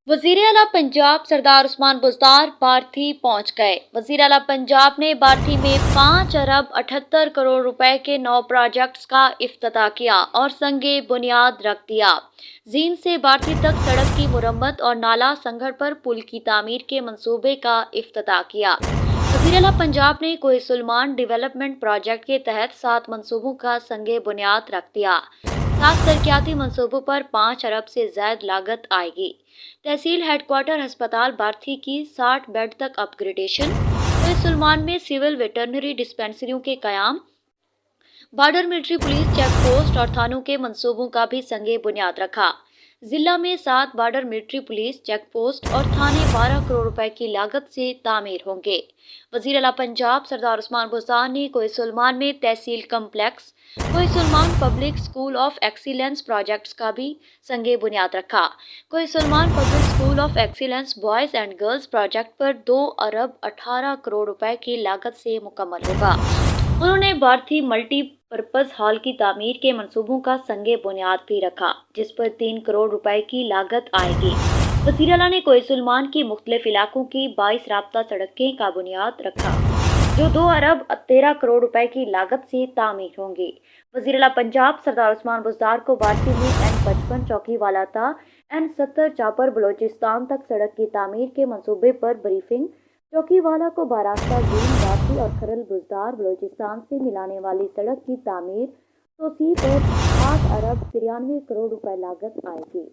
वजीर आला पंजाब सरदार उस्मान बुज़दार बार्थी पहुंच गए। वजीर आला पंजाब ने बार्थी में 5 अरब 78 करोड़ रुपए के 9 प्रोजेक्ट्स का इफ्तिताह किया और संगे बुनियाद रख दिया। जींद से बार्थी तक सड़क की मुरम्मत और नाला संगड़ पर पुल की तामीर के मंसूबे का इफ्तिताह किया। वजीर आला पंजाब ने कोहे सुलेमान डेवलपमेंट प्रोजेक्ट के तहत 7 मंसूबों का संगे बुनियाद रख दिया। 7 तरक्याती मंसूबों पर 5 अरब से ज्यादा लागत आएगी। तहसील हेडक्वार्टर अस्पताल बार्थी की 60 बेड तक अपग्रेडेशन, कोहे सुलेमान में सिविल वेटरनरी डिस्पेंसरियों के कयाम, border military police check post और थानों के मंसूबों का भी संगे बुनियाद रखा। जिला में 7 border military police check post और थाने 12 करोड़ रुपए की लागत से तामीर होंगे। वजीर आला पंजाब सरदार उस्मान बुज़दार ने कोहे सुलेमान में तहसील complex, Kohe Sulaiman public school of excellence projects का भी संगे बुनियाद रखा। Kohe Sulaiman public school of excellence boys and girls project पर 2 अरब 18 करोड़ रुपए की लागत से मुकम्मल होगा। उन्होंने बार्थी मल्टी पर्पज हॉल की तामीर के मंसूबों का संगे बुनियाद भी रखा, जिस पर 3 करोड़ रुपए की लागत आएगी। वज़ीर आला ने कोहे सुलेमान की मुख्तलिफ इलाकों की 22 राब्ता सड़कें का बुनियाद रखा, जो 2 अरब 13 करोड़ रुपए की लागत से तामीर होंगी। वज़ीर आला पंजाब सरदार उस्मान बुज़दार को बार्थी में N55 चौकीवाला था N70 चापर बलोचिस्तान तक सड़क की तामीर के मंसूबे पर ब्रीफिंग, चौकीवाला को बारास्ता जींद बार्थी और खरल बुज़दार बलोचिस्तान से मिलाने वाली सड़क की तामीर तोसी पर 8 अरब 93 करोड़ रुपए लागत आएगी।